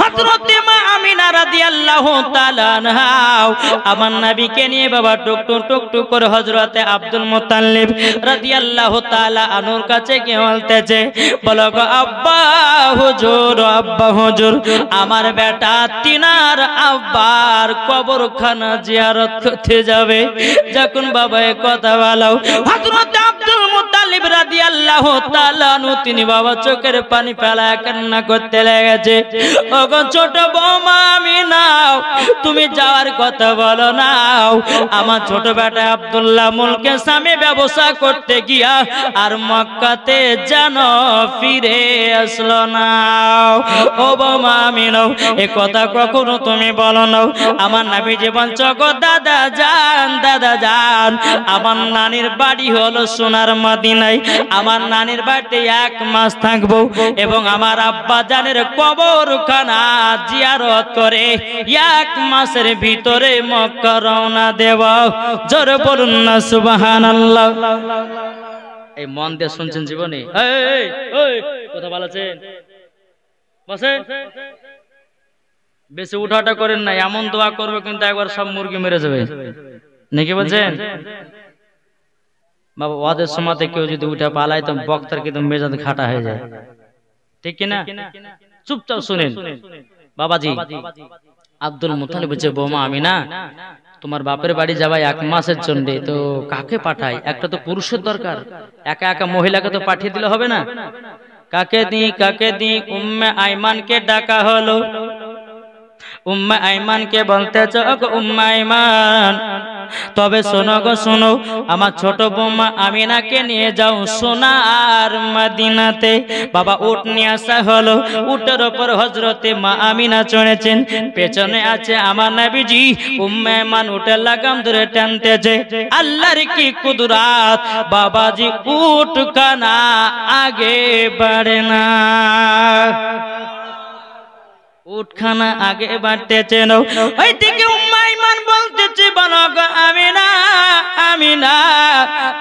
হযরতে মা আমিনা রাদিয়াল্লাহু তাআলা আনহা আমার নবীকে নিয়ে বাবা টুক করে হযরতে আব্দুল মুত্তালিব রাদিয়াল্লাহু তাআলা আনুর কাছে গিয়ে বলতেছে, বলো গো আব্বা হুজুর আমার বেটা তিনার আব্বার কবরখানা জিয়ারত করতে যাবে। যখন বাবা এই কথা বলো হযরতে আব্দুল মুত্তালিব রাদিয়াল্লাহু তাআলা আনহু তিনি বাবা চোখের পানি ফেলায় কান্না করতে লেগেছে। ওগো ছোট বৌমা আমিনা তুমি যাওয়ার কথা বলো না, আমার ছোট বেটা আব্দুল্লাহ মুলকে স্বামী ব্যবসা করতে গিয়া আর মক্কাতে যেন ফিরে আসলো না। ও বৌমা আমিনা এ কথা কখনো তুমি বলো না। আমার নবীজি বলছো গো দাদা যান আমার নানির বাড়ি হলো সোনার মদিনায়, আমার নানির বাড়িতে 1 মাস থাকবো এবং আমার আব্বা জানের কবরখানা জিয়ারত করে 1 মাসের ভিতরে মক্কা রওনা দেব। জোরে বলুন না সুবহানাল্লাহ। এই মন দিয়ে শুনছেন জীবনে কথা বলেছেন বসে বেশি উঠাটা করেন না, এমন দোয়া করবে কিন্তু একবার সব মুরগি মেরে যাবে নাকি বলছেন বাবা। ওদের সময়তে কেউ যদি উঠে পালায় তো বক্তার কিন্তু মেজাজ খাটা হয়ে যায়, ঠিক কিনা? চুপচাপ শুনেন বাবাজি। আব্দুল মুত্তালিব বলছে বৌমা আমিনা তোমার বাপের বাড়ি যাওয়া 1 মাসের জন্য, তো কাকে পাঠাই? একটা তো পুরুষের দরকার, একা একা মহিলাকে তো পাঠিয়ে দিলে হবে না। কাকে দিই উম্মে আইমানকে ডাকা হলো। উম্মে আইমানকে বলতেছে ওগো উম্মে আইমান তবে শোনো গো শোনো, আমার ছোট বৌমা আমিনাকে নিয়ে যাও সোনার মদিনাতে। বাবা উট নিয়ে আসা হলো, উটের উপর হযরতে মা আমিনা চড়েছেন, পেছনে আছে আমার নবীজি। উম্মে আইমান উটের লাগাম ধরে টানতেছে, আল্লাহর কি কুদরত বাবাজি উটখানা আগে বাড়ে না, উটখানা আগে বাড়তেছে না। ওইদিকে উম্মে আইমান বলতেছে বলো গো আমিনা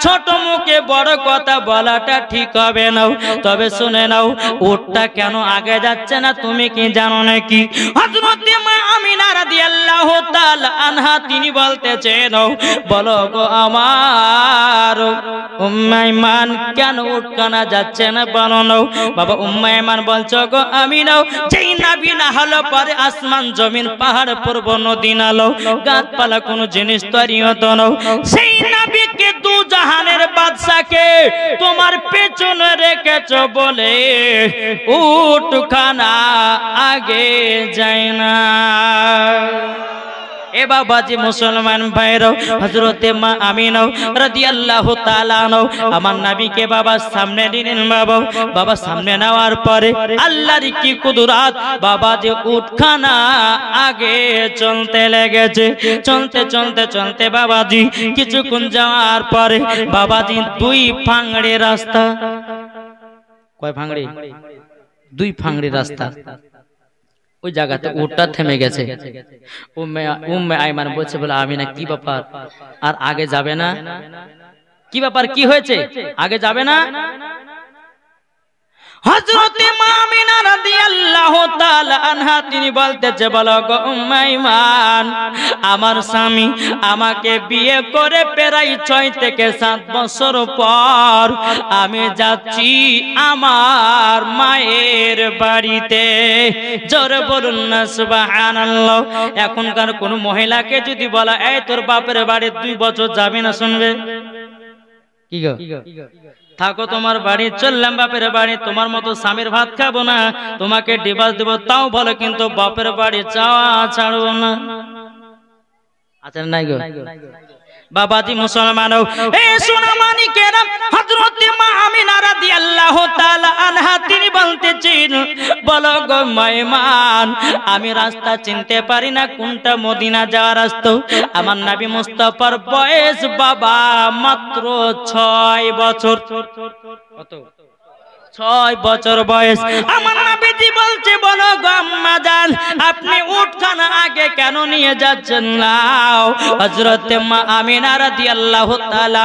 ছোট মুখে বড় কথা বলাটা ঠিক হবে না, তবে শুনে নাও উটটা কেন আগে যাচ্ছে না তুমি কি জানো নাকি? হযরতে মা আমিনা রাদিয়াল্লাহু তাআলা আনহা তিনি বলতেছেন বলো গো আমার উম্মে আইমান কেন উটখানা যাচ্ছে না বলো না। বাবা উম্মে আইমান বলছো গো আমিনা যেই নবী না হলো পরে আসমান জমিন পাহাড় পর্বত নদী নালো গাছপালা কোনো জিনিস তৈরি হতো না, সেই নবীকে দু জাহানের বাদশাকে তোমার পেছনে রেখেছো বলে উটখানা আগে যায় না। এ বাবাজি মুসলমান ভাইরা হযরতে মা আমিনা রাদিয়াল্লাহু তাআলা আনহা আমার নবীকে বাবা সামনে নিলেন। বাবা সামনে নেওয়ার পরে আল্লাহর কি কুদরত বাবাজি উটখানা আগে চলতে লেগেছে। চলতে বাবাজি কিছুক্ষণ যাওয়ার পরে বাবাজি 2 ফাংড়ে রাস্তা, কয় ফাংড়ে? 2 ফাংড়ে রাস্তা, ওই জায়গাতে উটটা থেমে গেছে। উম্মে আইমান বলছে বলে আমিনা কি ব্যাপার আর আগে যাবে না? কি ব্যাপার কি হয়েছে আগে যাবে না? হযরতে মা আমিনা রাদিয়াল্লাহু তাআলা আনহা তিনি বলতেছে বলো গো উম্মে আইমান আমার স্বামী আমাকে বিয়ে করে প্রায় 6 থেকে 7 বছর পর আমি যাচ্ছি আমার মায়ের বাড়িতে। জোরে বলুন না সুবহানাল্লাহ। এখনকার কোন মহিলাকে যদি বলা এই তোর বাপের বাড়ি 2 বছর যাবে না, শুনবে কি গো? থাকো তোমার বাড়ি, চললাম বাপের বাড়ি, তোমার মতো স্বামীর ভাত খাবো না, তোমাকে ডিভোর্স দেবো তাও বলো, কিন্তু বাপের বাড়ি চাওয়া ছাড়বো না। আচ্ছা নাই গো বাবাজি মুসলমান এ সোনা মানিকেরা হযরতে মা আমিনা রাদিয়াল্লাহু তাআলা আনহা তিনি বলতেছেন বলো গো মাইমান আমি রাস্তা চিনতে পারি না, কোনটা মদিনা যাওয়ার রাস্তা। আমার নবী মুস্তাফার বয়স বাবা মাত্র 6 বছর। কত? 6 বছর বয়স। আমার নবীজি বলছে বলো গো আম্মাজান আপনি উটখানা আগে কেন নিয়ে যাচ্ছেন না? হযরত মা আমিনা রাদিয়াল্লাহু তাআলা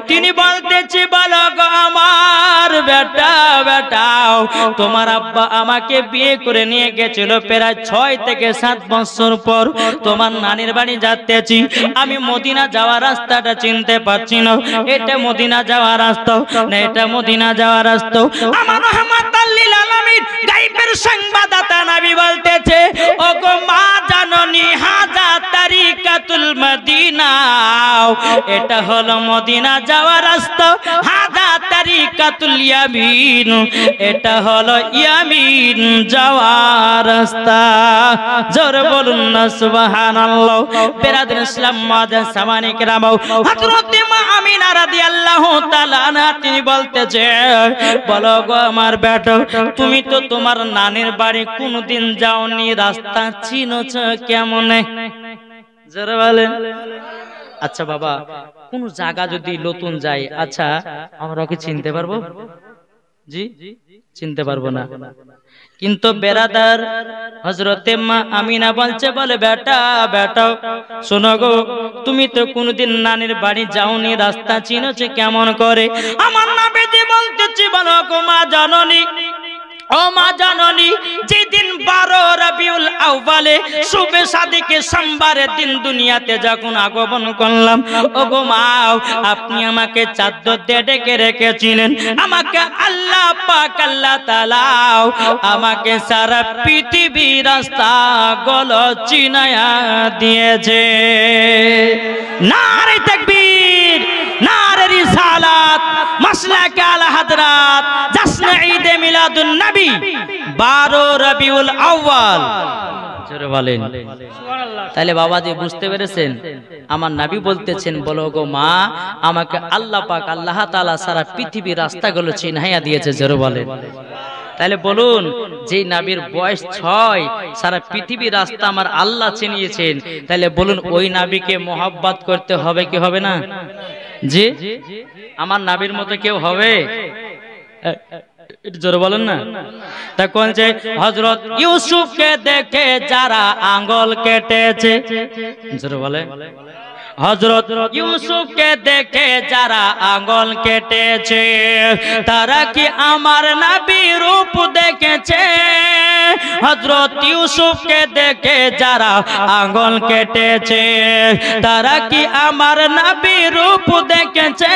তিনি বলতেছি বলো গো আমার বেটা তোমার আব্বা আমাকে বিয়ে করে নিয়ে গেছিল প্রায় 6 থেকে 7 বছর পর তোমার নানির বাড়ি যাচ্তেছি আমি মদিনা যাওয়ার রাস্তাটা চিনতে পারছি না এটা মদিনা যাওয়ার রাস্তা না এটা মদিনা যাওয়ার রাস্তা আমার রহমাতাল লিল আলামিন গায়বের সংবাদদাতা নবী বলতেছে ওগো মা জাননী হাজা তারিকাতুল মদিনা এটা হলো মদিনা যাওয়ার রাস্তা হাজা তারিকাতুল ইয়ামিন এটা হলো ইয়ামিন যাওয়ার রাস্তা জোরে বলুন না সুবহানাল্লাহ বেরাদার ইসলাম মাদান সামানি کرام হযরত মা আমিনা রাদিয়াল্লাহু তাআলা আনহা তিনি বলতেছে বলো গো আমার বেটা তুমি তো তোমার নানির বাড়ি কোনদিন যাওনি রাস্তা চিনোছ কেমনে জোরে বলেন আচ্ছা বাবা কোন জায়গা যদি নতুন যাই আচ্ছা আমরা কি চিনতে পারবো জি চিনতে পারবো না কিন্তু বেরাদার হযরত মা আমিনা বলছে বলে বেটা শোনো গো তুমি তো কোনদিন নানির বাড়ি যাওনি রাস্তা চিনোছ কেমন করে আমার নবীজি বলতেছি বলো গো মা জাননী ও মা জাননী যেদিন 12 রবিউল আউয়ালে শুবে সাদিকে সোমবারের দিন দুনিয়াতে যখন আগমন করলাম ওগো মা আপনি আমাকে চাদর দিয়ে ঢেকে রেখেছিলেন আমাকে আল্লাহ পাক আল্লাহ তাআলা আমাকে সারা পৃথিবী রাস্তা গুলো চিনায়া দিয়েছে নারে তাকবীর নারে রিসালাত মাসলাক আলা হযরত জশ্ন ঈদ মিলাদুন নবী 12 রবিউল আউয়াল জোরে বলেন সুবহানাল্লাহ তাহলে বাবাজি বুঝতে পেরেছেন আমার নবী বলতেছেন বলো গো মা আমাকে আল্লাহ পাক আল্লাহ তাআলা সারা পৃথিবীর রাস্তাগুলো চিনাইয়া দিয়েছে জোরে বলেন তাহলে বলুন যে নবীর বয়স 6 সারা পৃথিবীর রাস্তা আমার আল্লাহ চিনিয়েছেন তাহলে বলুন ওই নবীকে মহব্বত করতে হবে কি হবে না জি আমার নবীর মতো কেউ হবে জোরে বলেন না তা কোন যে হযরত ইউসুফকে দেখে যারা আঙ্গুল কেটেছে জোরে বলে হযরত ইউসুফকে দেখে যারা আঙ্গুল কেটেছে তারা কি আমার নবীর রূপ দেখেছে হযরত ইউসুফকে দেখে যারা আঙ্গুল কেটেছে তারা কি আমার নবীর রূপ দেখেছে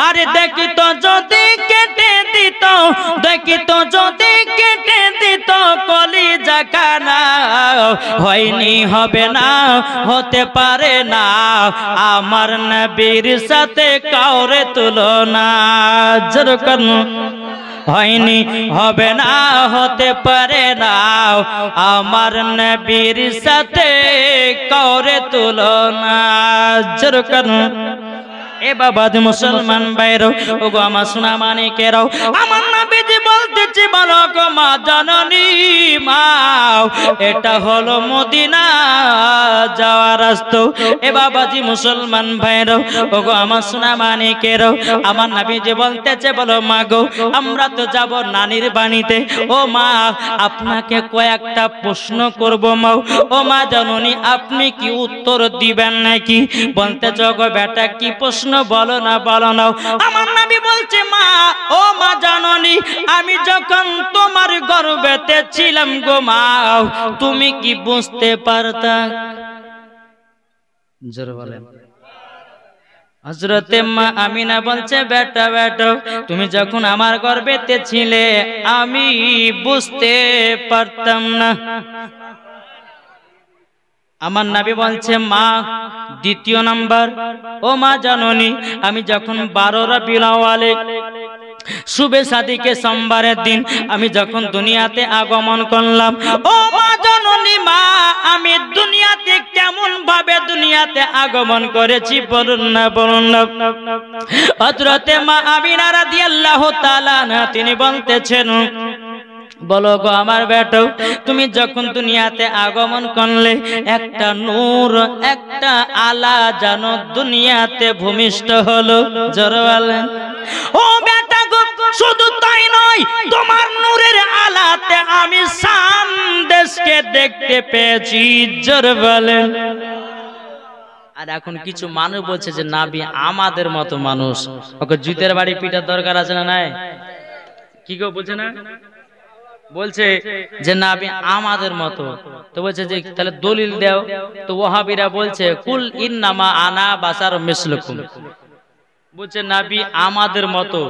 আরে দেখি তো যদি কেটে দিত দেখি তো যদি কেটে দিত কলিজা কানা হয়নি হবে না হতে পারে না আমার নবীর সাথে কাউরে তুলনা যেরকম হয়নি হবে না হতে পারে না আমার নবীর সাথে কাউরে তুলনা যেরকম এ বাবা মুসলমান ভাইরাও ওগো আমার সোনা মানিকেরাও আমার নবীজি বলতেছি বলো গো মা জাননী মা এটা হলো মদিনা যাওয়ার রাস্তা এ বাবাজি মুসলমান ভাইরাও ওগো আমার সোনা মানিকেরাও আমার নবীজি বলতেছে বলো মা গো আমরা তো যাব নানির বাড়িতে ও মা আপনাকে কয়েকটা প্রশ্ন করব মা ও মা জাননী আপনি কি উত্তর দিবেন নাকি বলতেছ গো বেটা কি প্রশ্ন বলো না আমার নবী বলছে মা ও মা জাননী আমি যখন তোমার গর্ভেতে ছিলাম গো মা তুমি কি বুঝতে পারতা জোরে বলেন হযরত মা আমিনা বলছে বেটা তুমি যখন আমার গর্ভেতে ছিলে আমি বুঝতে পারতাম না আমার নবী বলছে মা দ্বিতীয় নাম্বার ও মা জাননী আমি যখন 12 রবিউল আউয়ালে শুবে সাদিকে সোমবারের দিন আমি যখন দুনিয়াতে আগমন করলাম ও মা জাননী মা আমি দুনিয়াতে কেমন ভাবে দুনিয়াতে আগমন করেছি বলুন না হযরত মা আমিনা রাদিয়াল্লাহু তাআলা তিনি বলতেছেন বলো গো আমার বেটা তুমি যখন দুনিয়াতে আগমন করলে একটা নূর একটা আলা জানো দুনিয়াতে ভূমিষ্ঠ হলো জোরে বলেন ও বেটা গো শুধু তাই নয় তোমার নূরের আলাতে আমি সামনে দেখতে পেয়েছি, জোরে বলেন। আর এখন কিছু মানুষ বলছে যে নবী আমাদের মতো মানুষ, ওকে জুতের বাড়ি পিটার দরকার আছে না নাই? কি গো বলছে না, বলছে যে নবী আমাদের মতো। তো বলছে যে তাহলে দলিল দাও। তো ওয়াহাবিরা বলছে কুল ইন্নামা আনা বাশারুম মিসলুকুম, বলছে নবী আমাদের মতো।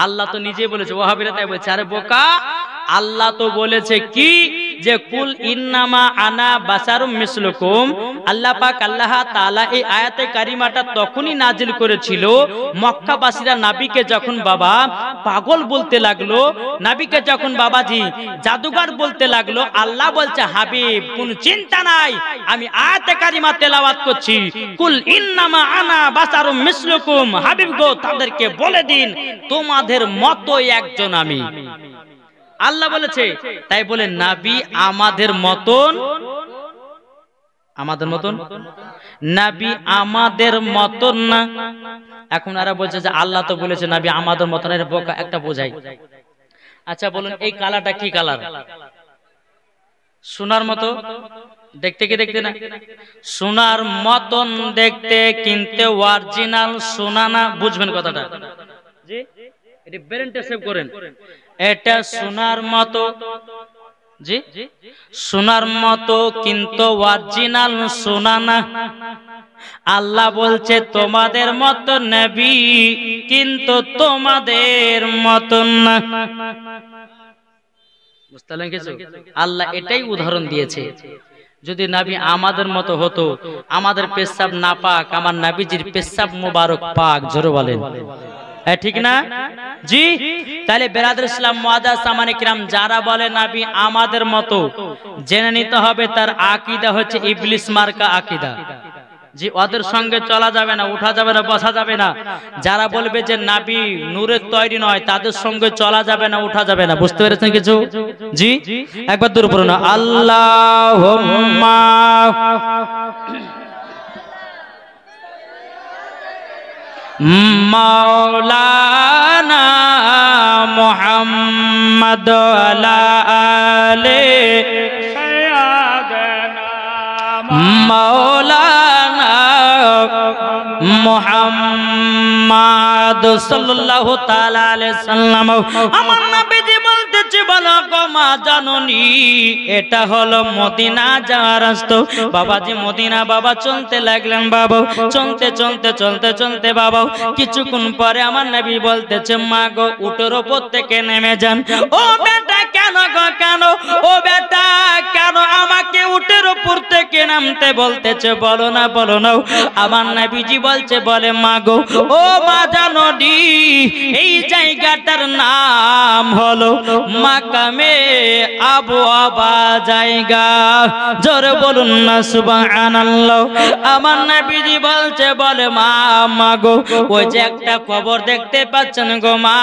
আল্লাহ তো নিজে বলেছে, ওয়াহাবিরা তাই বলছে। আরে বোকা, আল্লাহ তো বলেছে কি যে কুল ইন্নামা আনা বাশারুম মিসলুকুম। আল্লাহ পাক আল্লাহ তাআলা এই আয়াতে কারিমাটা তখনই নাজিল করেছিল মক্কাবাসীরা নবীকে যখন বাবা পাগল বলতে লাগলো, নবীকে যখন বাবাজি জাদুঘর বলতে লাগলো। আল্লাহ বলছে হাবিব কোন চিন্তা নাই, আমি আয়াতে কারিমা তেলাওয়াত করছি, কুল ইন্নামা আনা বাশারুম মিসলুকুম। হাবিব গো তাদেরকে বলে দিন তোমাদের মতোই একজন আমি। আল্লাহ বলেছে, তাই বলে নবী আমাদের মতন, আমাদের মতন নবী আমাদের মতন না। এখন এরা বলছে যে আল্লাহ তো বলেছে নবী আমাদের মতন। এর বোকা একটা বোঝাই। আচ্ছা বলুন এই কালারটা কি কালার? সোনার মতো দেখতে, কি দেখতে না? সোনার মতন দেখতে, কিন্তু অরিজিনাল সোনা না। বুঝবেন কথাটা জি, এটি ব্রেনটা সেভ করেন। এটা সোনার মতো জি, সোনার মতো কিন্তু অরিজিনাল সোনা না। আল্লাহ বলছে তোমাদের মতো নবী কিন্তু তোমাদের মতন না। বুঝতে পারলেন কিছু? আল্লাহ এটাই উদাহরণ দিয়েছে। যদি নবী আমাদের মতো হতো, আমাদের পেশাব না পাক, আমার নবীজির পেশাব মুবারক পাক, জোরে বলেন ঠিক না জি? তাহলে বেরাদর ইসলাম মুআজ্জাজ সামানে কিরাম যারা বলে নবী আমাদের মতো, জেনে নিতে হবে তার আকীদা হচ্ছে ইবলিস মার্কা আকীদা জি। ওদের সঙ্গে চলা যাবে না, উঠা যাবে না, বসা যাবে না। যারা বলবে যে নবী নূরের তৈরি নয়, তাদের সঙ্গে চলা যাবে না, উঠা যাবে না। বুঝতে পেরেছেন কিছু জি? একবার দূর পড়ুন আল্লাহুম্মা মাওলানা মুহাম্মদ আলা আলে সাইয়্যিদানা মাওলানা মুহাম্মদ সাল্লাল্লাহু তাআলা আলাইহি সাল্লাম। আমার নবীজি বলতেছে বলো গো মা জাননী, এটা হলো মদিনা যাওয়ার রাস্তা। বাবাজি মদিনা বাবা চলতে লাগলেন। বাবা চলতে চলতে চলতে চলতে বাবা কিছুক্ষণ পরে আমার নবী বলতেছে মা গো উটের উপর থেকে নেমে যান। ও বেটা কেন গো কেন? ও বেটা কেন আমাকে উটের উপর থেকে নামতে বলতেছে? বলো না বলো না। আমার নবীজি বলছে বলে মা গো ও মা জাননী, এই জায়গাটার নাম হলো মাকামে আবু আবা জায়গা। জোরে বলুন না সুবহানাল্লাহ। আমার নবীজি বলছে বলে মা গো ওই যে একটা কবর দেখতে পাচ্ছেন গো মা,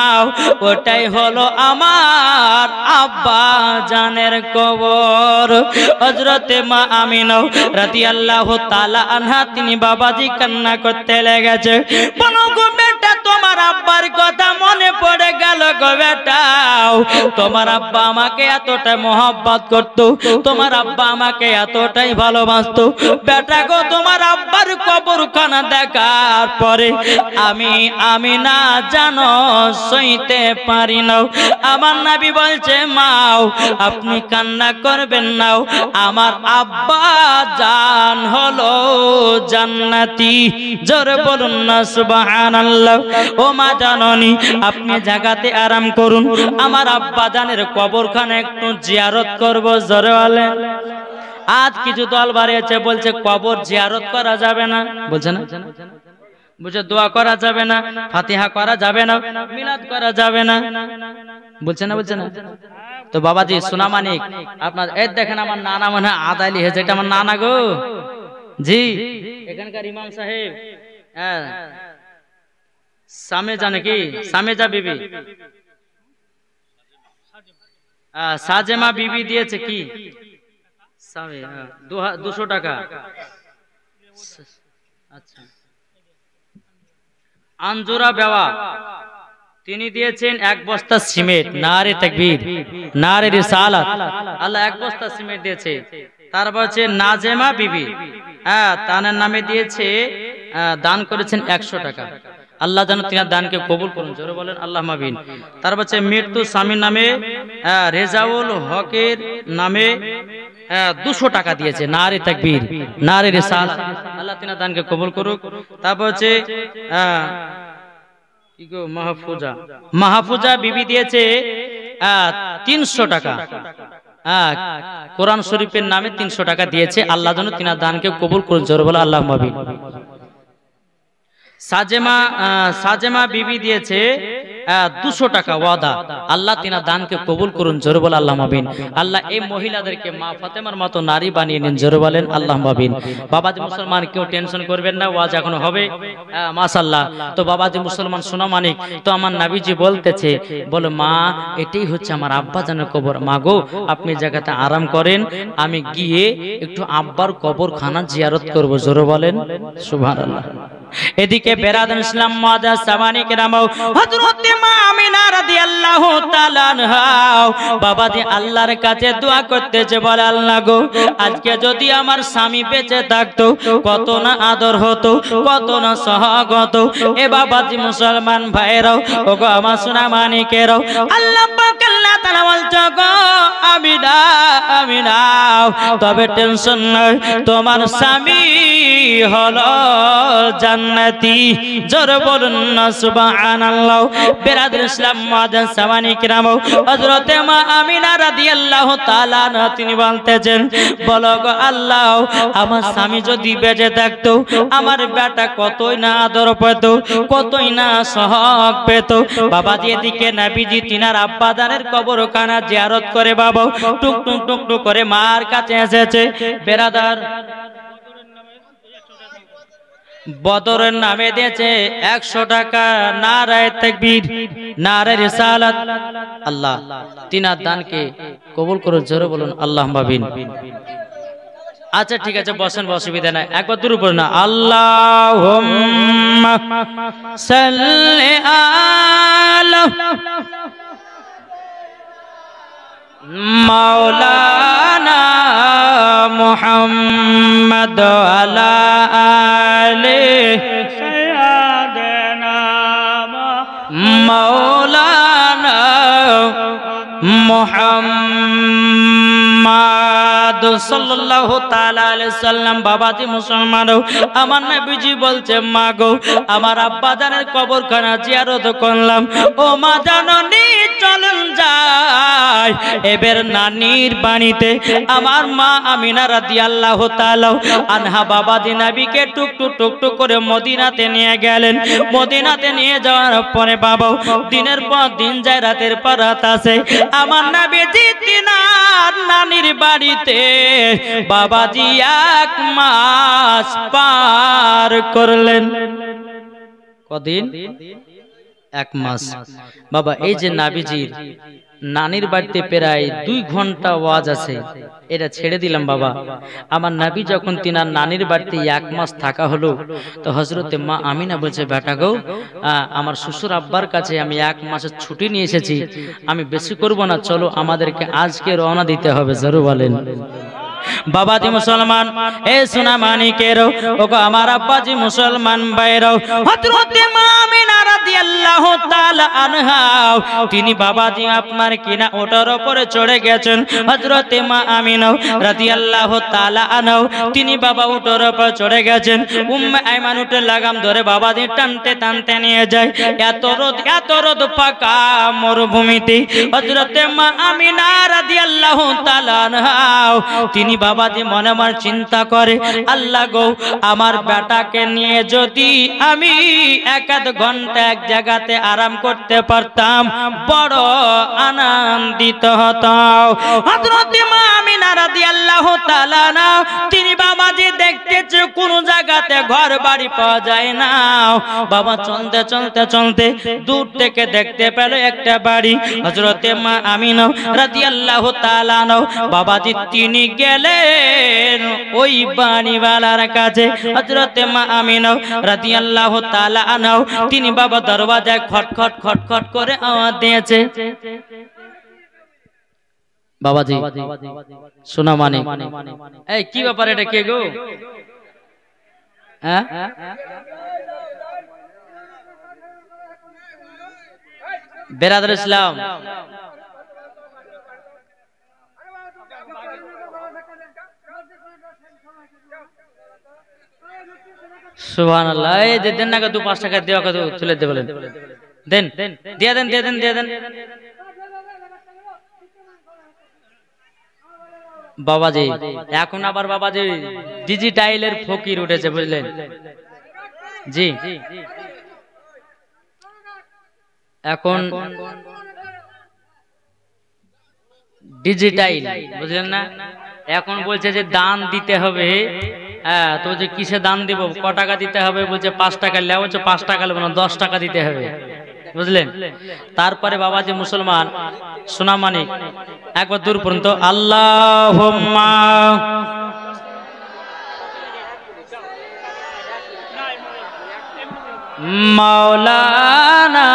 ওটাই হলো আমার আব্বা জানের কবর। হযরতে মা আমিনা রাদিয়াল্লাহু তাআলা আনহা তিনি বাবাজি কান্না করতে লেগেছে। বলো গো বেটা তোমার আব্বার কথা মনে পড়ে গেল গো বেটা। তোমার আব্বা আমাকে এতটা মহব্বত করত, তোমার আব্বা আমাকে এতটাই ভালোবাসতো। বেটা গো তোমার আব্বার কবরখানা দেখার পরে আমি না জানো সইতে পারি না। আমার নবী বলছে মাও আপনি কান্না করবেন না, আমার আব্বা জান হলো জান্নাতি। জোরে বলুন না সুবহানাল্লাহ। ও মা জাননী আপনি জায়গাতে আরাম করুন, আমার আব্বা জানের কবরখানা একটু জিয়ারত করব। জোরে বলেন। আজ কিছু দল বাড়িয়েছে বলছে কবর জিয়ারত করা যাবে না, বলছে না বুঝে দোয়া করা যাবে না, ফাতিহা করা যাবে না, মিলাদ করা যাবে না, বলছে না বলছে না। তো বাবাজি সোনা মানিক আপনার এই দেখেন আমার নানা মনে হয় আদালি হয়েছে, এটা আমার নানা গো জি, এখানকার ইমাম সাহেব। হ্যাঁ সামেজা নাকি? সামেজা বিবি, সাজেমা বিবি দিয়েছে কি 200 টাকা। আচ্ছা আঞ্জুরা বেওয়া তিনি দিয়েছেন 1 বস্তা সিমেন্ট। নারে তাকবীর, নারে রিসালাত। আল্লাহ 1 বস্তা সিমেন্ট দিয়েছে। তারপর হচ্ছে নাজেমা বিবি, তার নামে দিয়েছে, দান করেছেন 100 টাকা। আল্লাহ যেন তিনার দানকে কবুল করুন, জোরে বলেন আল্লাহুম্মা আমিন। তারপর হচ্ছে মৃত্যু স্বামীর নামে রেজাউল হকের নামে 200 টাকা দিয়েছে। নারে তাকবীর, নারে রিসালাত। আল্লাহ তিনার দানকে কবুল করুক। তারপর হচ্ছে মাহফুজা বিবি দিয়েছে 300 টাকা। কোরআন শরীফের নামে 300 টাকা দিয়েছে। আল্লাহ যেন তিনার দানকে কবুল করুন, জোরে বলে আল্লাহুম্মা আমিন। সাজেমা বিবি দিয়েছে 200 টাকা ওয়াদা। আল্লাহ তিনার দানকে কবুল করুন, জোরে বলে আল্লাহুম্মা আমিন। আল্লাহ এই মহিলাদেরকে মা ফাতেমার মতো নারী বানিয়ে নিন, জোরে বলেন আল্লাহুম্মা আমিন। বাবাজি মুসলমান কেউ টেনশন করবেন না, ওয়াজ এখনো হবে মাশাআল্লাহ। তো বাবাজি মুসলমান শোনা মানিক, তো আমার নবীজি বলতেছে, বলে মা এটাই হচ্ছে আমার আব্বা জানের কবর। মা গো আপনি জায়গাতে আরাম করেন, আমি গিয়ে একটু আব্বার কবরখানা জিয়ারত করব, জোরে বলেন সুবহানাল্লাহ। এদিকে বেরাদান ইসলাম মুআজ্জাজ সামানি কেরাম, হযরত মা আমিনা রাদিয়াল্লাহু তাআলা আনহা বাবাজি আল্লাহর কাছে দোয়া করতেছে, বলে আল্লাহ গো আজকে যদি আমার স্বামী বেঁচে থাকতো কত না আদর হতো, কত না সোহাগ হতো। এ বাবাজি মুসলমান ভাইরাও, ও গো আমার সোনা মানিকেরাও, আল্লাহ পাক আল্লাহ তাআলা বলছে গো আমিনা আমিনা, তবে টেনশন নাই, তোমার স্বামী হলো জান্নাতি, জোরে বলুন না সুবহানাল্লাহ। বেরাদার ইসলাম মুআজ্জাজ সামানি কেরাম, হযরত মা আমিনা রাদিয়াল্লাহু তাআলা আনহা তিনি বলতেছেন, বলো গো আল্লাহ আমার স্বামী যদি বেঁচে থাকতো আমার বেটা কতই না আদর পেত, কতই না সোহাগ পেত। বাবাজি এদিকে নবীজি তিনার আব্বা জানের কবরখানা জিয়ারত করে বাবা টুক টুক টুক টুক করে মার কাছে এসেছে। বেরাদার বদরের নামে দিয়েছে 100 টাকা। নারায়ে তাকবীর, নারায়ে রিসালাত। আল্লাহ তিনার দানকে কবুল করুন, জোরে বলুন আল্লাহুম্মা আমিন। আচ্ছা ঠিক আছে বসেন, অসুবিধা নাই, একবার দূর পড়ুন না। আল্লাহুম্মা সাল্লি আলা মাওলানা মুহাম্মদ আলা আলি সাইয়্যিদানা মাওলানা মুহাম্মদ সাল্লাল্লাহু তাআলা আলাইহি সাল্লাম। বাবাজি মুসলমান আমার নবীজি বলছে, মা গো আমার আব্বা জানের কবরখানা জিয়ারত করলাম, ও মা জাননী চলুন যাই এবার নানির বাড়িতে। আমার মা আমিনা রাদিয়াল্লাহু তাআলা আনহা বাবাজি নবীকে টুক টুক টুক টুক করে মদিনাতে নিয়ে গেলেন। মদিনাতে নিয়ে যাওয়ার পরে বাবা দিনের পর দিন যায়, রাতের পর রাত আসে, আমার নবীজি তিনার নানির বাড়িতে বাবাজি 1 মাস পার করলেন। কদিন? 1 মাস। বাবা এই যে নবীজির নানির বাড়িতে প্রায় 2 ঘন্টা ওয়াজ আছে, এটা ছেড়ে দিলাম বাবা। আমার নবী যখন তিনার নানির বাড়িতে 1 মাস থাকা হলো, তো হযরতে মা আমিনা বলছে, বেটা গো আমার শ্বশুর আব্বার কাছে আমি 1 মাসের ছুটি নিয়ে এসেছি, আমি বেশি করব না, চলো আমাদেরকে আজকে রওনা দিতে হবে, জোরে বলেন। বাবাজি মুসলমান এ সোনা মানিকেরও, ওগো আমার আব্বাজি মুসলমান ভাইরাও, হযরতে মা আমিনা রাদিয়াল্লাহু তাআলা আনহা তিনি বাবাজি আপনার কিনা ওটার উপরে চড়ে গেছেন। হযরতে মা আমিনা রাদিয়াল্লাহু তাআলা আনহা তিনি বাবা ওটার উপরে চড়ে গেছেন। উম্মে আইমান উটের লাগাম ধরে বাবাজি টানতে টানতে নিয়ে যায়। এত রোদ ফাঁকা মরুভূমিতে হযরতে মা আমিনা রাদিয়াল্লাহু তাআলা আনহা তিনি বাবাজি মনে মনে চিন্তা করে, আল্লাহ গো আমার বেটাকে নিয়ে যদি আমি 1-1 ঘন্টা এক জায়গাতে আরাম করতে পারতাম বড় আনন্দিত হতাম। হযরত মা আমিনা রাদিয়াল্লাহু তাআলা না তিনি বাবাজি দেখতেছে কোন জায়গাতে ঘর বাড়ি পাওয়া যায় না। বাবা চলতে চলতে চলতে দূর থেকে দেখতে পেল একটা বাড়ি। হযরত মা আমিনা রাদিয়াল্লাহু তাআলা না বাবাজি তিনি গেলেন ওই বাড়িওয়ালার কাছে। হযরত মা আমিনা রাদিয়াল্লাহু তাআলা আনহা তিনি বাবা দরওয়াজায় খটখট খটখট করে আওয়াজ দিয়েছে। বাবাজি শোনা মানে এই কি ব্যাপার, এটা কে গো? হ্যাঁ বেরাদর ইসলাম, সুবহানাল্লাহ। এই যে দেন না 2-5 টাকা দেওয়া কত চলে দে বলেন, দেন দিয়ে দেন দিয়ে দেন দিয়ে দেন। বাবাজি এখন আবার বাবাজি ডিজিটাইলের ফকির উঠেছে বুঝলেন জি। এখন ডিজিটাইল বুঝলেন না, এখন বলছে যে দান দিতে হবে। হ্যাঁ তো যে কিসে দান দিব, ক টাকা দিতে হবে, বলছে 5 টাকা লেও, বলছে 5 টাকা নেব না 10 টাকা দিতে হবে বুঝলেন। তারপরে বাবাজি মুসলমান সোনা মানিক একবার দূর পর্যন্ত আল্লাহুম্মা মাওলানা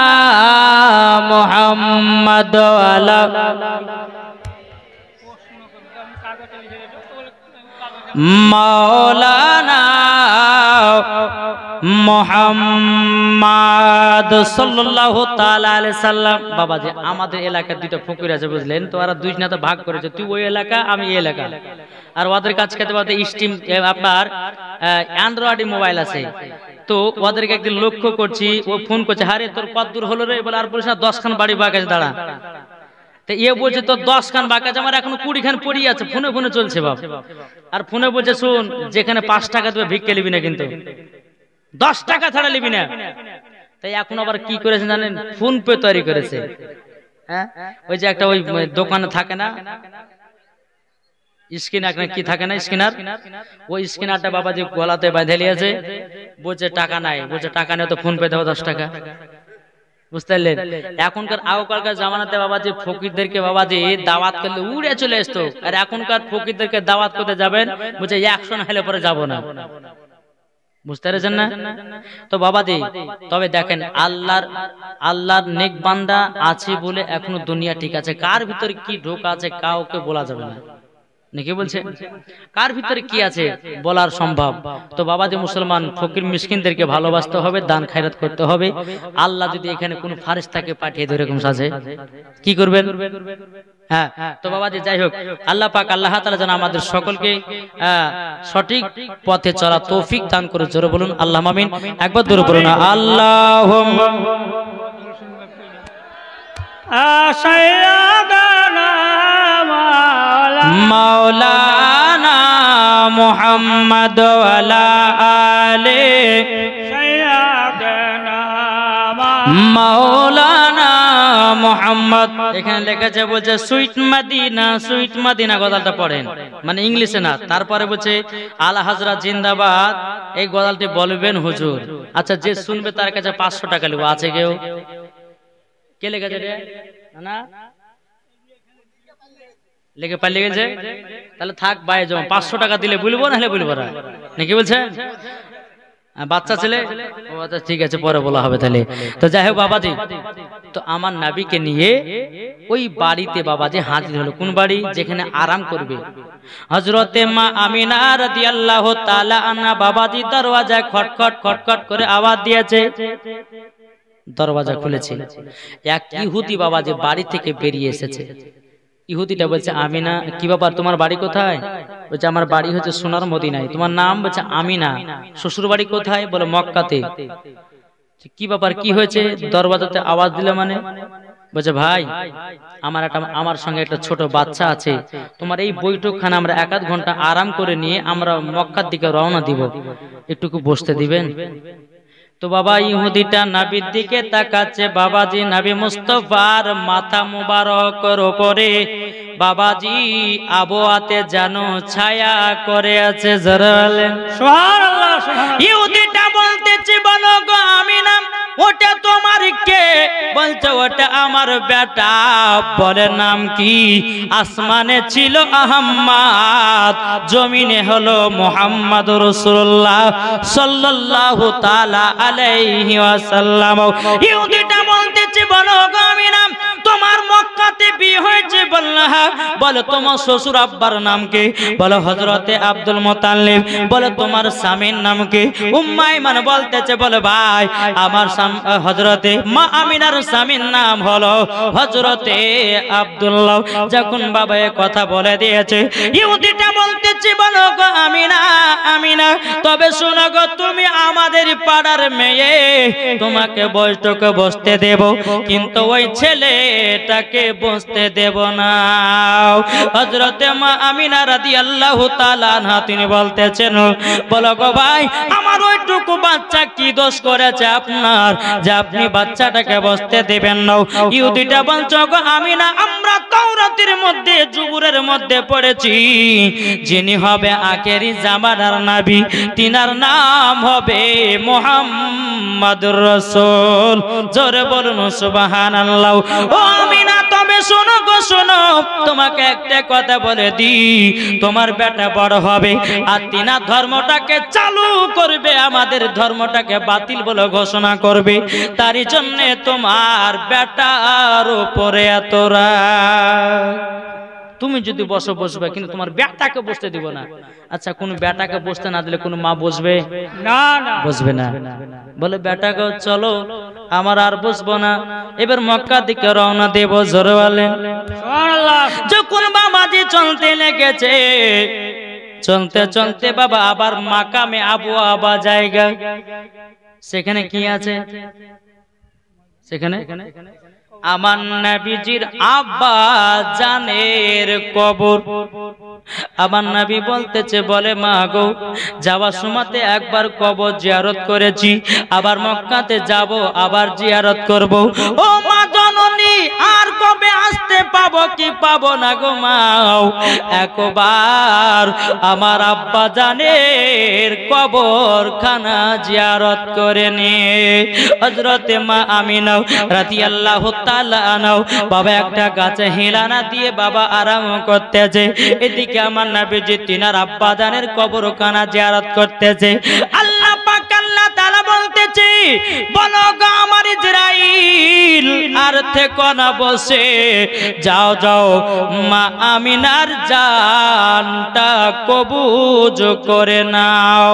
মুহাম্মদ আলা মাওলানা মুহাম্মদ সাল্লাল্লাহু তাআলা আলাইহি সাল্লাম। বাবাজি আমাদের এলাকার দুটো ফকির আছে বুঝলেন, তো ওরা দুই নাতে ভাগ করেছে, তুই ওই এলাকা আমি এই এলাকা। আর ওদের কাছে খেতে পাতে স্টিম আপনার অ্যান্ড্রয়েড মোবাইল আছে। তো ওদেরকে একদিন লক্ষ্য করছি, ও ফোন করছে, হারে তোর কত দূর হলো রে, বলে আর বলিস না 10 খান বাড়ি বাগাছে দাঁড়া। তো এ বলছে তোর 10 খান বাগাছে, আমার এখনো 20 খান পড়ি আছে, ফোনে ফোনে চলছে বাপ। আর ফোনে বলছে শুন, যেখানে 5 টাকা দেবে ভিক্ষে নিবি না, কিন্তু 10 টাকা ছাড়া নিবি না। তাই এখন আবার কি করেছে জানেন, ফোন পে তৈরি করেছে। হ্যাঁ ওই যে একটা ওই দোকানে থাকে না স্ক্যানার, কি থাকে না স্ক্যানার, ওই স্ক্যানারটা বাবাজি গলাতে বাঁধে নিয়েছে, বলছে টাকা নাই, বলছে টাকা নেই তো ফোন পে দেবো 10 টাকা। বুঝতে পারলেন, এখনকার আগকালকার জামানাতে বাবাজি ফকিরদেরকে বাবাজি দাওয়াত করলে উড়ে চলে আসতো, আর এখনকার ফকিরদেরকে দাওয়াত করতে যাবেন বলছে 100 না হলে পরে যাবো না। বুঝতে পেরেছেন না? তো বাবাজি তবে দেখেন আল্লাহর নেক বান্দা আছে বলে এখনো দুনিয়া ঠিক আছে, কার ভিতরে কি ঢোক আছে কাউকে বলা যাবে না, নাকি বলছে কার ভিতরে কি আছে বলার সম্ভব। তো বাবাজি মুসলমান ফকির মিসকিনদেরকে ভালোবাসতে হবে, দান খায়রাত করতে হবে। আল্লাহ যদি এখানে কোন ফারিস্তাকে পাঠিয়ে দেয় এরকম সাজে কি করবেন? হ্যাঁ তো বাবাজি যাই হোক, আল্লাহ পাক আল্লাহ তাআলা যেন আমাদের সকলকে সঠিক পথে চলা তৌফিক দান করে। জোরে বলুন আল্লাহুম্মা আমিন। একবার জোরে বলুন আল্লাহুম্মা সাইয়্যিদানা মাওলানা মুহাম্মদ ওয়ালা আলে সাইয়্যিদানা মাওলানা মুহাম্মদ। এখানে লেখা বলছে সুইট মাদিনা, সুইট মাদিনা গজালটা পড়েন, মানে ইংলিশে না। তারপরে বলছে আলা হযরত জিন্দাবাদ, এই গজালটি বলবেন হুজুর। আচ্ছা যে শুনবে তার কাছে 500 টাকা নেব, আছে কেউ? কে লেখেছে রে? না লেখে পালিয়ে গেছে, তাহলে থাক বাইরে যাও, 500 টাকা দিলে বলবো না হলে বলবো না, নাকি বলছে? বাচ্চা ছেলে, ও আচ্ছা ঠিক আছে পরে বলা হবে তাহলে। তো যাই হোক বাবাজি, তো আমার নবীকে নিয়ে ওই বাড়িতে বাবাজি হাজির হলো। কোন বাড়ি? যেখানে আরাম করবে হযরতে মা আমিনা রাদিয়াল্লাহু তাআলা আনহা। বাবাজি দরওয়াজায় খটখট খটখট করে আওয়াজ দিয়েছে, দরওয়াজা খুলেছে। এক ইহুদি বাবাজি বাড়ি থেকে বেরিয়ে এসেছে। ইহুদিটা বলছে আমিনা, কি ব্যাপার তোমার বাড়ি কোথায়? বলছে আমার বাড়ি হচ্ছে সোনার মদিনায়। তোমার নাম? বলছে আমিনা। শ্বশুর বাড়ি কোথায়? বলে মক্কাতে। কি ব্যাপার, কি হয়েছে? দরওয়াজাতে আওয়াজ দিলে মানে? বলছে ভাই আমার সঙ্গে একটা ছোট বাচ্চা আছে, তোমার এই বৈঠকখানে আমরা 1-8 ঘন্টা আরাম করে নিয়ে আমরা মক্কার দিকে রওনা দিব, একটুকু বসতে দিবেন? তো বাবা ইহুদিটা নবীর দিকে তাকাচ্ছে। বাবাজি নবী মুস্তাফার মাথা মুবারকের উপরে বাবাজি আবহাওয়াতে যেন ছায়া করে আছে। জোরে বলেন সুবহানাল্লাহ। ইহুদিটা বলতেছে বলো গো আমিনা, ওটা তোমার কে? বলছে ওটা আমার বেটা। বলে নাম কি? আসমানে ছিল আহম্মদ, জমিনে হলো মুহাম্মদুর রাসূলুল্লাহ সাল্লাল্লাহু তাআলা আলাইহি ওয়াসাল্লাম। ইহুদিটা বলতেছে বলো গো আমিনা তোমার মক্কাতে বিয়ে হয়েছে? বললা হ্যাঁ। বলে তোমার শ্বশুর আব্বার নাম কি? বলে হযরতে আব্দুল মুত্তালিব। বলে তোমার স্বামীর নাম কি? উম্মে আইমান বলতেছে বলে ভাই আমার হযরতে মা আমিনার স্বামীর নাম হলো হযরতে আব্দুল্লাহ। যখন বাবা এই কথা বলে দিয়েছে ইহুদিটা বলতেছে বলো গো আমিনা আমিনা তবে শোনো গো তুমি আমাদের পাড়ার মেয়ে, তোমাকে বৈঠকে বসতে দেব কিন্তু ওই ছেলেটাকে বসতে দেব না। হযরতে মা আমিনা রাদিয়াল্লাহু তাআলা আনহা তিনি বলতেছেন বলো গো ভাই আমার ওইটুকু বাচ্চা কি দোষ করেছে আপনার যে আপনি বাচ্চাটাকে বসতে দেবেন না? ইহুদিটা বলছো গো আমিনা আমরা তাওরাতের মধ্যে জুবুরের মধ্যে পড়েছি যিনি হবে আখেরি জামানার নবী তিনার নাম হবে মুহাম্মাদুর রাসূল। জোরে বলুন সুবহানাল্লাহ। ও আমিনা তবে শোনো গো শোনো তোমাকে একটা কথা বলে দি তোমার বেটা বড় হবে আর তিনা ধর্মটাকে চালু করবে, আমাদের ধর্মটাকে বাতিল বলে ঘোষণা করবে। তারই জন্য তোমার বেটার উপরে এত রাগ। তুমি যদি বসবে কিন্তু তোমার বেটাকে বসতে দিব না। আচ্ছা কোন বেটাকে বসতে না দিলে কোন মা বসবে না? না বসবে না। বলে বেটাকে চলো আমার আর বসবো না, এবার মক্কা দিকে রওনা দেব। জোরে বলেন সুবহানাল্লাহ। যখন বাবাজি চলতে লেগেছে চলতে চলতে বাবা আবার মাকামে আবু আবা জায়গা, সেখানে কি আছে? সেখানে আমার নবীজির আব্বা জানের কবর। আমার নবী বলতেছে বলে মা গো যাওয়ার সময়তে একবার কবর জিয়ারত করেছি, আবার মক্কাতে যাব আবার জিয়ারত করব। ও মা জননী আর কবে আসতে পাবো কি পাবো না গো মা, একবার আমার আব্বা জানের কবরখানা জিয়ারত করে নে। হযরতে মা আমিনা রাদিয়াল্লাহু তাআলা আনহা বাবা একটা গাছে হিলানা দিয়ে বাবা আরাম করতেছে, এদিকে আমার নবীজি তিনার আব্বা জানের কবরখানা জিয়ারত করতেছে। আল্লাহ পাক আল্লাহ তাআলা বলতেছে বলো গো আমার ইসরাইল আর থেকো না বসে, যাও যাও মা আমিনার জানটা কবুজ করে নাও।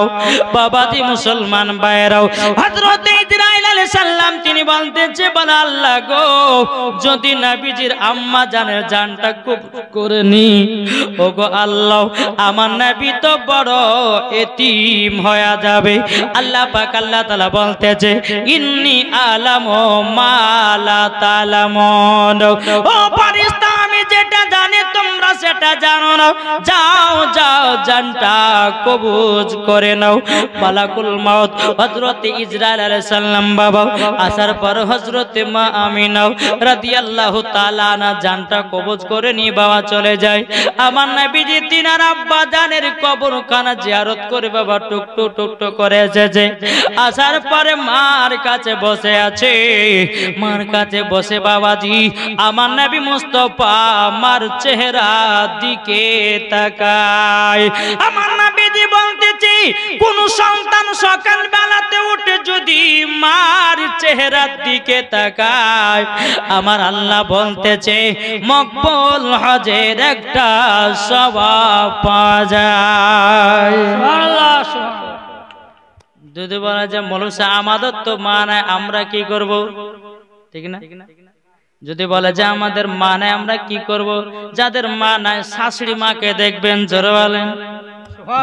বাবাজি মুসলমান ভাইরাও হযরত ইসরাইল আলাইহিস সালাম তিনি বলতেছে বলে আল্লাহ গো যদি নবীজির আম্মা জানের জানটা কবুজ করে নি, ও গো আল্লাহ আমার নবী তো বড় এতিম হয়ে যাবে। আল্লাহ পাক আল্লাহ তাআলা বলতেছে ইন্নী আলামু মা লা তালামুন। ও ফেরেশতা আমি যেটা জানি তোমরা সেটা জানো না, যাও যাও জানটা কবুজ করে নাও। মালাকুল মউত হযরত ইসরাইল আলাইহিস সালাম বাবা আসার পর হযরত মা আমিনা রাদিয়াল্লাহু তাআলা আনহা জানটা কবুজ করে নি বাবা চলে যায়। আমার নবীজি তিনার আব্বা জানের কবরখানা জিয়ারত করে বাবা টুকটুক টুকটুক করে এসেছে। আসার পরে মার কাছে বসে আছে, মার কাছে বসে বাবাজি আমার নবী মুস্তাফা আমার চেহারা দিকে তাকায়। আমার নবীজি বলতেছি কোন সন্তান সকাল বেলাতে উঠে যদি মার চেহারার দিকে তাকায় আমার আল্লাহ বলতেছে মকবুল হজের একটা সওয়াব পাওয়া যায়। সুবহানাল্লাহ সুবহানাল্লাহ। যদি বলা যে মৌলভী সাহেব আমাদের তো মা নাই আমরা কি করব, ঠিক না? যদি বলে যে আমাদের মা নাই আমরা কি করব, যাদের মা নাই শাশুড়ি মাকে দেখবেন। জোরে বলেন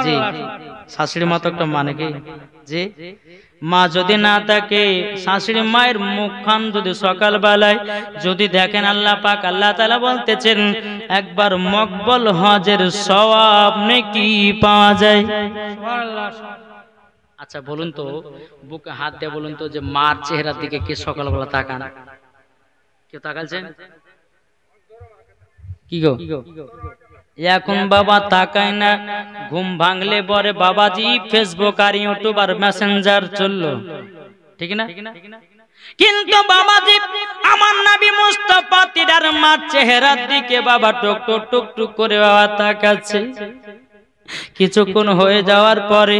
জি। শাশুড়ি মা তো একটা মানে কি জি। মা যদি না থাকে শাশুড়ি মায়ের মুখখান যদি সকাল বেলায় যদি দেখেন আল্লাহ পাক আল্লাহ তাআলা বলতেছেন একবার মকবুল হজের সওয়াব নেকি পাওয়া যায়। সুবহানাল্লাহ। আচ্ছা বলুন তো বুকে হাত দিয়ে বলুন তো যে মার চেহারার দিকে কে সকালবেলা তাকান? কেউ তাকালছেন কি গো? এখন বাবা তাকায় না, ঘুম ভাঙলে পরে বাবাজি ফেসবুক আর ইউটিউব আর মেসেঞ্জার চললো, ঠিক না? কিন্তু বাবাজি আমার নবী মুস্তাফা তিনার মার চেহারার দিকে বাবা টুক টুক টুক টুক করে বাবা তাকাচ্ছে। কিছুক্ষণ হয়ে যাওয়ার পরে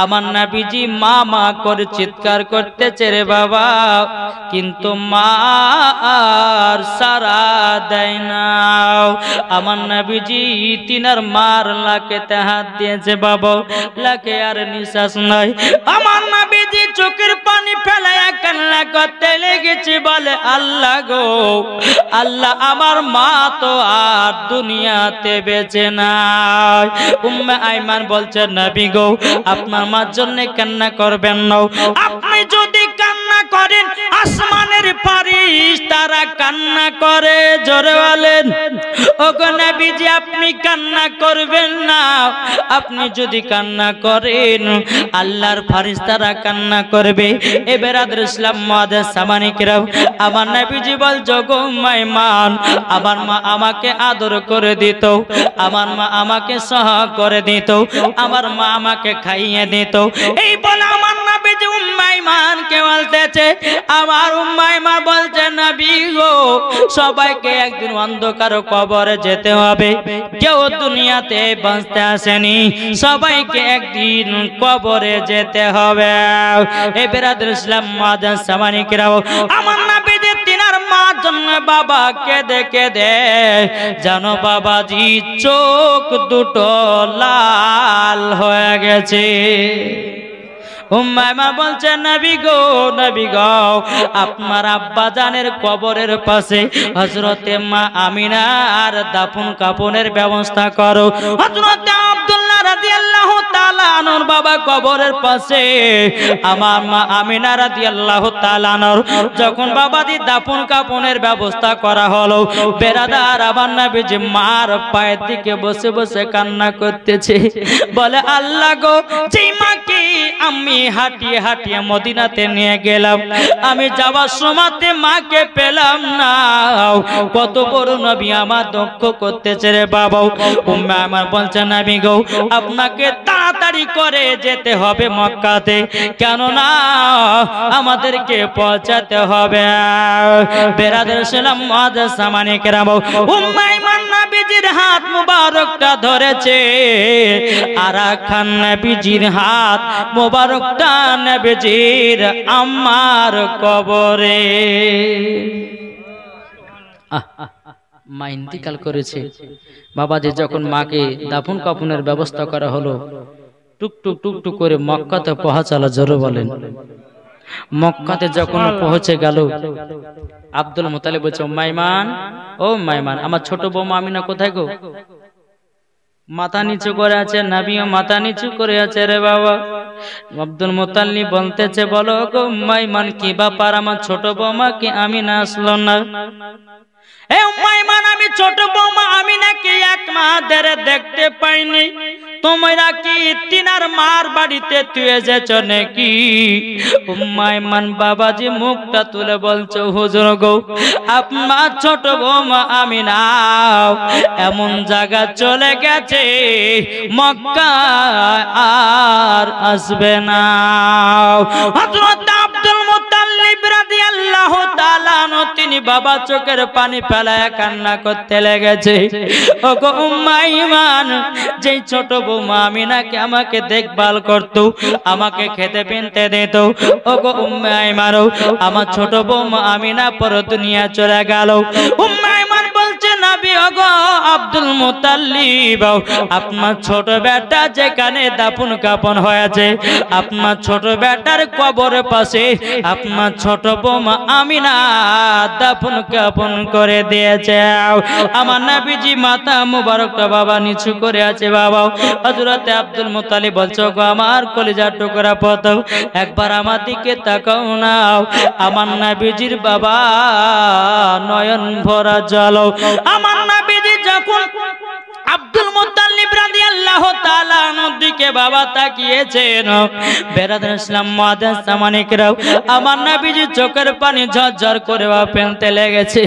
আমার নবীজি মা মা করে চিৎকার করতেছে রে বাবা, কিন্তু মা আর সারা দেয় না। আমার নবীজি তিনার মার লাকেতে হাত দিয়েছে বাবা, লাকে আর নিঃশ্বাস নাই। আমার নবীজি চোখের পানি ফেলায়া কান্না করতে লেগেছে, বলে আল্লাহ গো আল্লাহ, আমার মা তো আর দুনিয়াতে বেঁচে নাই। উম্মে আইমান বলছে নবী গো আপনার মার জন্য কান্না করবেন না, আপনি যদি কান্না করেন আসমানের ফেরেশতারা কান্না করে। জোরে বলেন ওগো নবীজি আপনি কান্না করবেন না, আপনি যদি কান্না করেন আল্লাহর ফেরেশতারা কান্না করবে। এ বেরাদর ইসলাম মুআদ্দাস সামানিকরাম, আমার নবীজি বল জগো মাইমান, আমার মা আমাকে আদর করে দিত, আমার মা আমাকে সহ করে দিত, আমার মা আমাকে খাইয়ে দিত। এই বলে আমার নবীজি উম্মে আইমানকে বলতেছে, আমার উম্মে আইমান বলছে নবী গো সবাইকে একদিন অন্ধকার কবরে যেতে হবে, কেউ দুনিয়াতে বাঁচতে আসেনি, সবাইকে একদিন কবরে যেতে হবে। এই বেরাদর ইসলাম মুআদ্দাস সামানিকরাম, আমার নবীজি তিনার মার জন্য বাবা কেঁদে কেঁদে জানো বাবাজি চোখ দুটো লাল হয়ে গেছে। উম্মে আইমান বলছে নবী গো আপনার আব্বা জানের কবরের পাশে হযরতে মা আমিনার দাফন কাফনের ব্যবস্থা করো। হযরতে আব্দুল্লাহ রাদিয়াল্লাহু তাআলা আনহর বাবা কবরের পাশে আমার মা আমিনা রাদিয়াল্লাহু তাআলা আনহর যখন বাবাজি দাফন কাফনের ব্যবস্থা করা হলো, বেরাদার আমার নবীজি মার পায়ের দিকে বসে বসে কান্না করতেছে, বলে আল্লাহ গো যেই মাকে আমি হাঁটিয়ে হাঁটিয়ে মদিনাতে নিয়ে গেলাম, আমি যাওয়ার সময়তে মাকে পেলাম না, কত বড় নবী আমার দুঃখ করতেছে রে বাবা। উম্মে আইমান বলছে নবী গো আপনাকে তাড়াতাড়ি করে যেতে হবে মক্কাতে, কেননা আমাদেরকে পৌঁছাতে হবে। বেরাদর ইসলাম মুআদ্দাস সামানিকরাম, উম্মে আইমান নবীজির হাত মুবারকটা ধরেছে, আর খান নবীজির হাত মুবারকটা নবীজির আম্মার কবরে। মা ইন্তিকাল করেছে, বাবাজি যখন মাকে দাফন কাফনের ব্যবস্থা করা হলো, টুকটুক টুকটুক করে মক্কাতে পৌঁছালো। জোরে বলেন মক্কাতে যখন পৌঁছে গেল, আব্দুল মুত্তালিব বলছে উম্মে আইমান, ও উম্মে আইমান আমার ছোট বৌমা আমিনা কোথায় গো? মাথা নিচু করে আছে, নবীও মাথা নিচু করে আছে রে বাবা। আব্দুল মুত্তালিব বলতেছে বলো গো উম্মে আইমান কি ব্যাপার, আমার ছোট বৌমা কি আমিনা আসলো না? এ উম্মে আইমান আমি ছোট বৌমা আমিনাকে এক মাস ধরে দেখতে পাইনি, তোমরা কি তিনার মার বাড়িতে তুই এসেছ নাকি? উম্মে আইমান বাবাজি মুখটা তুলে বলছো হুজুর গো আপনার ছোট বৌমা আমিনা এমন জায়গা চলে গেছে মক্কা আর আসবে না। হযরত আব্দুল মুত্তালিব রাদিয়াল্লাহু তাআলা তিনি বাবা চোখের পানি ফেলায় কান্না করতে লেগেছে। ওগো উম্মে আইমান যেই ছোট বৌমা আমিনাকে আমাকে দেখভাল করতো, আমাকে খেতে পিনতে দিত, ওগো উম্মে আইমান আমার ছোট বৌমা আমিনা পর দুনিয়া চলে গেল। উম্মে আইমান বলছে নবী ওগো আব্দুল মুত্তালিব আপনার ছোট বেটা যেখানে দাফন কাফন হয়েছে, আপনার ছোট বেটার কবরের পাশে আপনার ছোট বৌমা আমিনা দাফন কাফন করে দিয়েছে। আমার নবীজি মাথা মুবারকটা বাবা নিচু করে আছে। বাবা হযরতে আব্দুল মুত্তালিব বলছো গো আমার কলিজার টুকরা পুত একবার আমার দিকে তাকাও না। আমার নবীজির বাবা নয়ন ভরা জল। আমার নবীজি যখন আব্দুল মুত্তালিব রাদিয়াল্লাহু তাআলা আনহুর দিকে বাবা তাকিয়েছেন, বেরাদর ইসলাম মুআদ্দাস সামানিকরাম আমার নবীজি চোখের পানি ঝরঝর করে ফেলতে লেগেছে,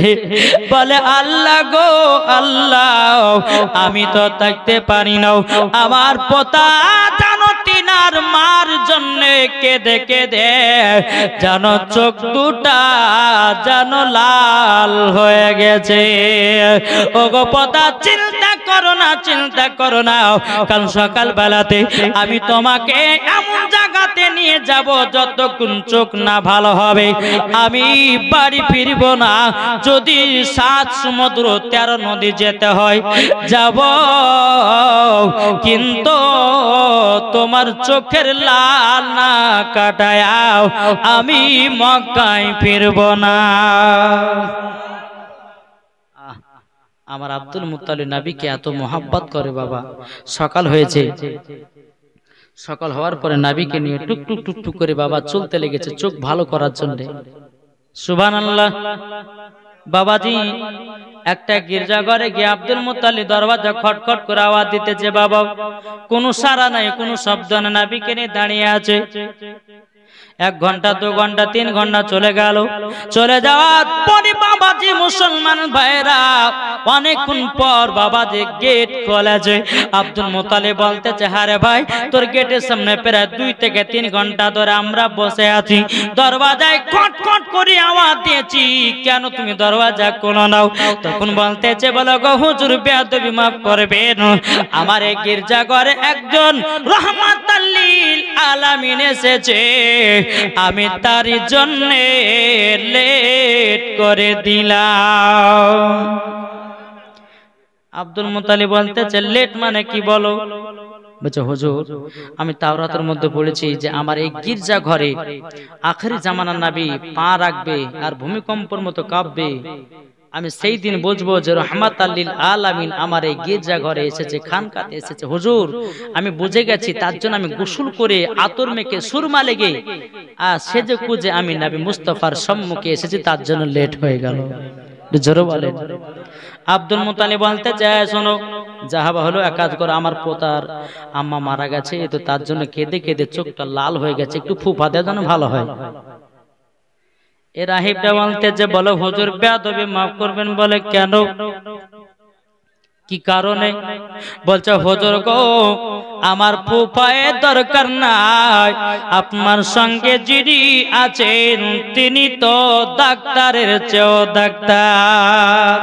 বলে আল্লাহ গো আল্লাহ আমি তো থাকতে পারি না, আমার পোতা জানো তিনার মার জন্য কেঁদে কেঁদে যেন চোখ দুটা যেন লাল হয়ে গেছে। ওগো পতা চিন্তা করো না, কাল সকাল বেলাতে আমি তোমাকে এমন জায়গাতে নিয়ে যাব যতক্ষণ চোখ না ভালো হবে আমি বাড়ি ফিরব না। যদি 7 সমুদ্র 13 নদী যেতে হয় যাব, কিন্তু তোমার চোখের লাল না কাটায়াও আমি মক্কায় ফিরব না। আমার আব্দুল মুত্তালিব নবীকে এত মোহাব্বত করে বাবা। সকাল হয়েছে, সকাল হওয়ার পরে নবীকে নিয়ে টুক টুক টুক টুক করে বাবা চলতে লেগেছে চোখ ভালো করার জন্য। সুবহানাল্লাহ। বাবাজি একটা গির্জাঘরে গিয়ে আব্দুল মুত্তালিব দরওয়াজা খটখট করে আওয়াজ দিতেছে, বাবা কোনো সাড়া নাই, কোনো শব্দ না, নবীকে নিয়ে দাঁড়িয়ে আছে। 1 ঘন্টা 2 ঘন্টা 3 ঘন্টা চলে গেল। চলে যাওয়ার পরে বাবাজি মুসলমান ভাইরা অনেকক্ষণ পর বাবাজি গেট খোলেছে। আব্দুল মুত্তালিব বলতেছে, হারে ভাই তোর গেটের সামনে প্রায় 2 থেকে 3 ঘন্টা ধরে আমরা বসে আছি, দরওয়াজায় খটখট করে আওয়াজ দিয়েছি, কেন তুমি দরওয়াজা খোলো নাও? তখন বলতেছে, বলো গো হুজুর বেয়াদবি মাফ করবেন, আমার এই গির্জাঘরে একজন রহমাতাল লিল আলামিন এসেছে, আমি তার জন্য লেট করে দিলাম। আব্দুল মুত্তালিব বলতেছে, লেট মানে কি বলো? বলছে, হুজুর আমি তাওরাতের মধ্যে পড়েছি যে আমার এই গির্জা ঘরে আখেরি জামানার নবী পা রাখবে আর ভূমিকম্পের মতো কাঁপবে, আমি সেই দিন বুঝবো যে রহমাতাল লিল আলামিন আমার এই গির্জা ঘরে এসেছে, খানকাতে এসেছে। হুজুর আমি বুঝে গেছি, তার জন্য আমি গোসল করে আতর মেখে সুরমা লেগে আর সেজে কুজে আমি নবী মুস্তাফার সম্মুখে এসেছি, তার জন্য লেট হয়ে গেল। জোরে বলেন। আব্দুল মুত্তালিব বলতে চায়, শোনো যাহাবা হলো এক কাজ করো, আমার পোতার আম্মা মারা গেছে, তো তার জন্য কেঁদে কেঁদে চোখটা লাল হয়ে গেছে, একটু ফুফা দেওয়ার জন্য ভালো হয়। এ রাহিবটা বলতে যে, বলো হুজুর বেয়াদবি মাফ করবেন। বলে কেন, কি কারণে? বলছে, হুজুর গো আমার ফুফায়ের দরকার নাই, আপনার সঙ্গে যিনি আছেন তিনি তো ডাক্তারের চেয়েও ডাক্তার,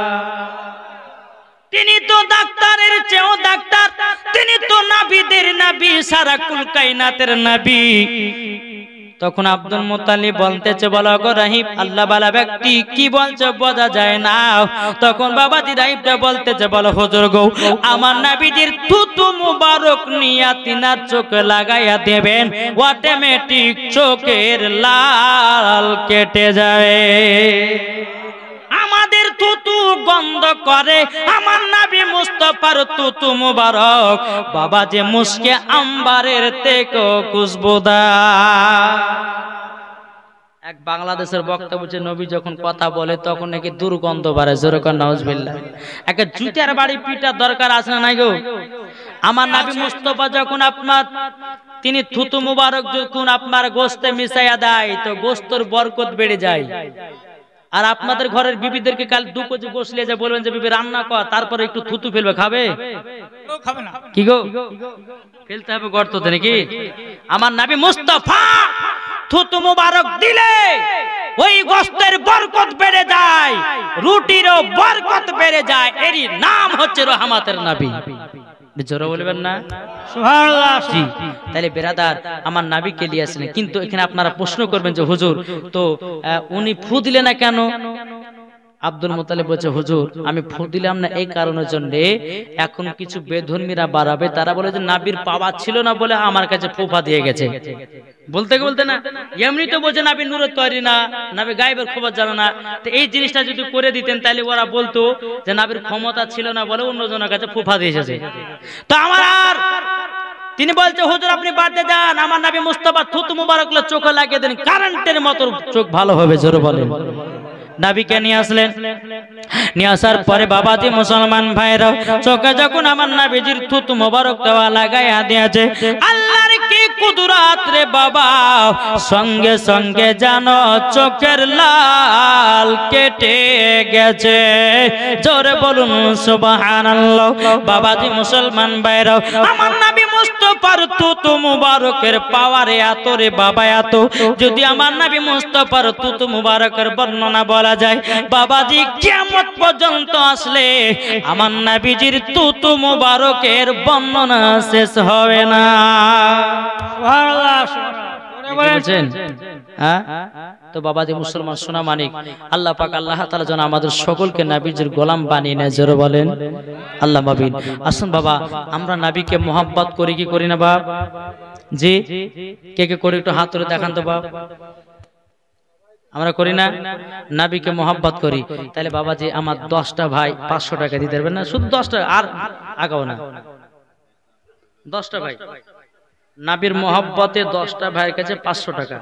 তিনি তো ডাক্তারের চেয়েও ডাক্তার, তিনি তো নবীদের নবী, সারা কুল কায়নাতের নবী। তখন আব্দুল মুত্তালিব বলতেছে, বলো গো রাহিব আল্লাহ বালা ব্যক্তি কি বলছে বোঝা যায় না। তখন বাবাজি রাহিবটা বলতেছে, বলো হুজুর গো আমার নবীজির থুতু মুবারক নিয়া তিনার চোখে লাগাইয়া দেবেন, অটোমেটিক চোখের লাল কেটে যাবে। আমাদের থুতু গন্ধ করে, আমার নবী মুস্তাফার থুতু মুবারক বাবা যে মুস্কে আম্বারের থেকে খুশবুদার। এক বাংলাদেশের বক্তা বলছে, নবী যখন কথা বলে তখন নাকি দুর্গন্ধ বাড়ে। জোরে কর নাউজুবিল্লাহ। একটা জুতার বাড়ি পিটার দরকার আছে না গো? আমার নবী মুস্তাফা যখন আপনার তিনি থুতু মুবারক যখন আপনার গোশতে মিশাইয়া দেয় তো গোশতের বরকত বেড়ে যায়। আর আপনাদের ঘরের বিবিদেরকে কাল 2 কেজি গোশত নিয়ে যা বলবেন যে বিবি রান্না কর, তারপরে একটু থুতু ফেলবে, খাবে? খাবে না। কি গো ফেলতে হবে গর্ততে নাকি? আমার নবী মুস্তাফা থুতু মুবারক দিলে ওই গোশতের বরকত বেড়ে যায়, রুটিরও বরকত বেড়ে যায়। এরই নাম হচ্ছে রহমতের নবী। জোরে বলবেন না সুবহানাল্লাহ? জি। তাহলে বেরাদার আমার নবীকে নিয়ে আসেন, কিন্তু এখানে আপনারা প্রশ্ন করবেন যে হুজুর তো উনি ফু দিলেন না কেন? আব্দুল মুত্তালিব বলছে, হুজুর আমি ফু দিলাম না এই কারণের জন্য, এখন কিছু বেধর্মীরা বাড়াবে, তারা বলে যে নবীর পাওয়ার ছিল না বলে আমার কাছে ফুফা দিয়ে গেছে। বলতে বলতে না এমনি তো বলছে নবী নূরের তৈরি না, নবী গায়েবের খবর জানে না। তো এই জিনিসটা যদি করে দিতেন তাহলে ওরা বলতো যে নবীর ক্ষমতা ছিল না বলে অন্যজনের কাছে ফুফা দিয়ে এসেছে। তো আমার আর তিনি বলছে, হুজুর আপনি বাদে যান, আমার নবী মুস্তাফা থুতু মুবারক চোখে লাগিয়ে দেন, কারেন্টের মতো চোখ ভালো হবে। জোরে বলেন। নবীকে নিয়ে আসলেন, নিয়ে আসার পরে বাবাজি মুসলমান ভাইরা চোখে যখন আমার নবীজির থুতু মুবারক দেওয়া লাগাইয়া দিয়েছে, আল্লাহর কি কুদরত রে বাবা, সঙ্গে সঙ্গে জানো চোখের লাল কেটে গেছে। জোরে বলুন সুবহানাল্লাহ। বাবাজি মুসলমান ভাইরা আমার নবী মুস্তাফা মুস্তাফার তুতু মুবারকের পাওয়ারে এত রে বাবা এত, যদি আমার নবী মুস্তাফার তুতু মুবারকের বর্ণনা বলা যায় বাবাজি কিয়ামত পর্যন্ত আসলে আমার নবীজির তুতু মুবারকের বর্ণনা শেষ হবে না। বলছেন হ্যাঁ? তো বাবাজি মুসলমান সোনা মানিক, আল্লাহ পাক আল্লাহ তাআলা যেন আমাদের সকলকে নবীজির গোলাম বানিয়ে নেয়, জোরে বলেন আল্লাহ মাবিন। আসুন বাবা, আমরা নবীকে মোহাব্বত করি কি করি না বাপ? জি, কে কে করি একটু হাত তুলে দেখান তো বাপ। আমরা করি না? নবীকে মোহাব্বত করি। তাহলে বাবাজি আমার 10টা ভাই 500 টাকা দিতে পারবেন না? শুধু 10টা, আর আগাও না। 10টা ভাই নবীর মোহাব্বতে 10টা ভাইয়ের কাছে 500 টাকা।